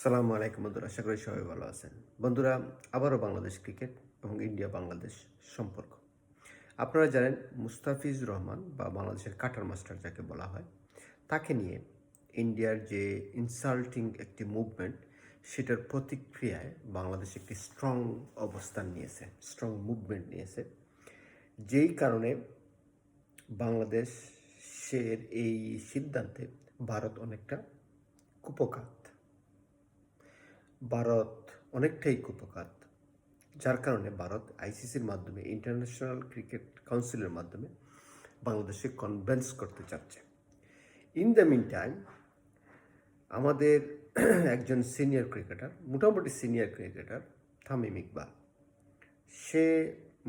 সালামু আলাইকুম বন্ধুরা, আশা করি সবাই ভালো আছেন। বন্ধুরা, আবারও বাংলাদেশ ক্রিকেট এবং ইন্ডিয়া বাংলাদেশ সম্পর্ক। আপনারা জানেন মুস্তাফিজুর রহমান বা বাংলাদেশের কাটার মাস্টার যাকে বলা হয়, তাকে নিয়ে ইন্ডিয়ার যে ইনসাল্টিং একটি মুভমেন্ট, সেটার প্রতিক্রিয়ায় বাংলাদেশ একটি স্ট্রং অবস্থান নিয়েছে, স্ট্রং মুভমেন্ট নিয়েছে, যেই কারণে বাংলাদেশের এই সিদ্ধান্তে ভারত অনেকটা কুপকাত। ভারত অনেকটাই কুপকাত, যার কারণে ভারত আইসিসির মাধ্যমে, ইন্টারন্যাশনাল ক্রিকেট কাউন্সিলের মাধ্যমে বাংলাদেশকে কনভিন্স করতে চাচ্ছে। ইন দ্য মিন টাইম আমাদের একজন সিনিয়র ক্রিকেটার, মোটামুটি সিনিয়র ক্রিকেটার তামিম ইকবাল, সে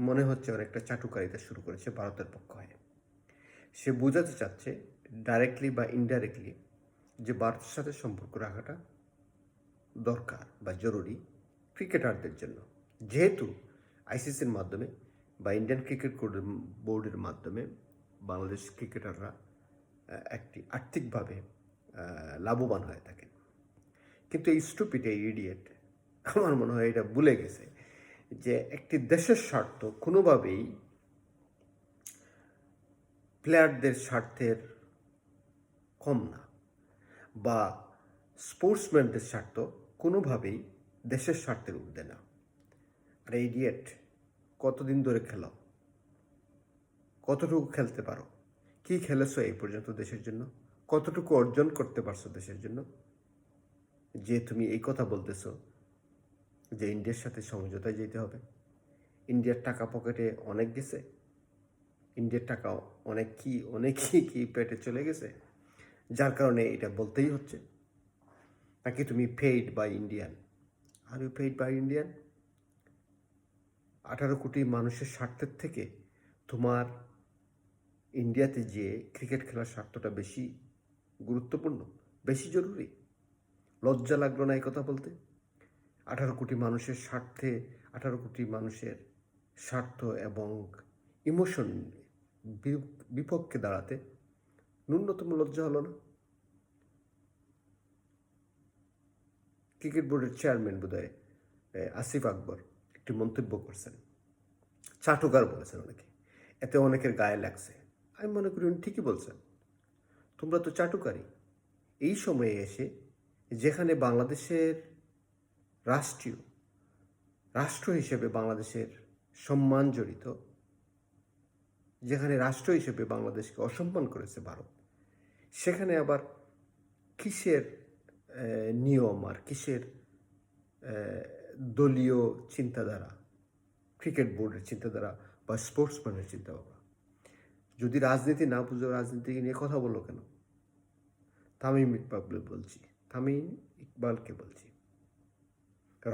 মনে হচ্ছে অনেকটা চাটুকারিতা শুরু করেছে ভারতের পক্ষ হয়ে। সে বোঝাতে চাচ্ছে ডাইরেক্টলি বা ইনডাইরেক্টলি যে ভারতের সাথে সম্পর্ক রাখাটা দরকার বা জরুরি ক্রিকেটারদের জন্য, যেহেতু আইসিসির মাধ্যমে বা ইন্ডিয়ান ক্রিকেট বোর্ডের মাধ্যমে বাংলাদেশ ক্রিকেটাররা একটি আর্থিকভাবে লাভবান হয়ে থাকেন। কিন্তু এই স্টুপিড, এই ইডিয়েট আমার মনে হয় এটা ভুলে গেছে যে একটি দেশের স্বার্থ কোনোভাবেই প্লেয়ারদের স্বার্থের কম না, বা স্পোর্টসম্যানদের স্বার্থ কোনোভাবেই দেশের স্বার্থের ঊর্ধ্বে না। আর ইডিয়েট, কতদিন ধরে খেলো, কতটুকু খেলতে পারো, কি খেলেছো এই পর্যন্ত দেশের জন্য, কতটুকু অর্জন করতে পারছো দেশের জন্য, যে তুমি এই কথা বলতেছো যে ইন্ডিয়ার সাথে সমঝোতায় যেতে হবে। ইন্ডিয়ার টাকা পকেটে অনেক গেছে, ইন্ডিয়ার টাকা অনেক কি পেটে চলে গেছে, যার কারণে এটা বলতেই হচ্ছে। নাকি তুমি paid by Indian? Are you paid by Indian? 18 crore মানুষের স্বার্থের থেকে তোমার ইন্ডিয়াতে যে ক্রিকেট খেলার স্বার্থটা বেশি গুরুত্বপূর্ণ, বেশি জরুরি? লজ্জা লাগলো না এই কথা বলতে? 18 কোটি মানুষের স্বার্থে, 18 কোটি মানুষের স্বার্থ এবং ইমোশন বিপক্ষে দাঁড়াতে ন্যূনতম লজ্জা হলো না? ক্রিকেট বোর্ডের চেয়ারম্যান বোধহয় আসিফ আকবর একটি মন্তব্য করছেন, চাটুকার বলেছেন অনেকে, এতে অনেকের গায়ে লাগছে। আমি মনে করি উনি ঠিকই বলছেন, তোমরা তো চাটুকারী। এই সময়ে এসে, যেখানে বাংলাদেশের রাষ্ট্র হিসেবে বাংলাদেশের সম্মান জড়িত, যেখানে রাষ্ট্র হিসেবে বাংলাদেশকে অসম্মান করেছে ভারত, সেখানে আবার কিসের নিয়ম আর কিসের দলীয় চিন্তাধারা, ক্রিকেট বোর্ডের চিন্তাধারা বা স্পোর্টসম্যানের চিন্তাভাবনা? যদি রাজনীতি না বুঝো, রাজনীতি নিয়ে কথা বলো কেন? তামিম ইকবালকে বলছি,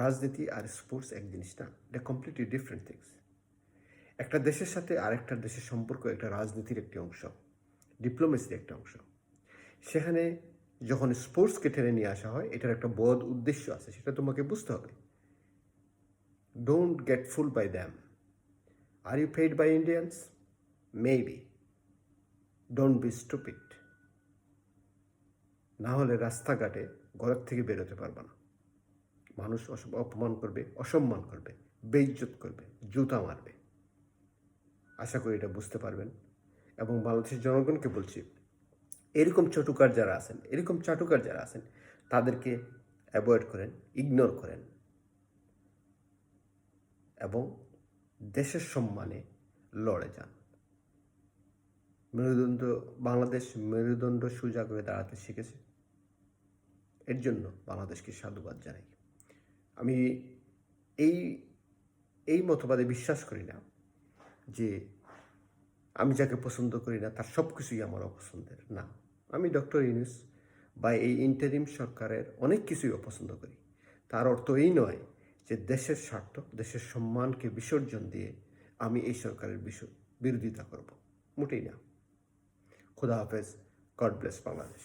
রাজনীতি আর স্পোর্টস এক জিনিস না, এটা কমপ্লিটলি ডিফারেন্ট থিংস। একটা দেশের সাথে আরেকটা দেশের সম্পর্ক একটা রাজনীতির একটি অংশ, ডিপ্লোমেসির একটা অংশ। সেখানে যখন স্পোর্টসকে টেনে নিয়ে আসা হয়, এটার একটা বদ উদ্দেশ্য আছে, সেটা তোমাকে বুঝতে হবে। Don't get fool by them. Are you paid by Indians? Maybe. Don't be stupid. না হলে রাস্তাঘাটে ঘরের থেকে বেরোতে পারবে না। মানুষ অপমান করবে, অসম্মান করবে, বেইজ্জত করবে, জুতা মারবে। আশা করি এটা বুঝতে পারবেন। এবং বাংলাদেশের জনগণকে বলছি, এরকম চাটুকার যারা আছেন তাদেরকে অ্যাভয়েড করেন, ইগনোর করেন, এবং দেশের সম্মানে লড়ে যান। বাংলাদেশ মেরুদণ্ড সোজা করে দাঁড়াতে শিখেছে, এর জন্য বাংলাদেশকে সাধুবাদ জানাই। আমি এই এই মতবাদে বিশ্বাস করি না যে আমি যাকে পছন্দ করি না তার সব কিছুই আমার অপছন্দের। না, আমি ডক্টর ইউনূস বা এই ইন্টারিম সরকারের অনেক কিছুই অপছন্দ করি। তার অর্থ এই নয় যে দেশের স্বার্থ, দেশের সম্মানকে বিসর্জন দিয়ে আমি এই সরকারের বিরোধিতা করব, মোটেই না। খুদা হাফেজ। God bless Bangladesh.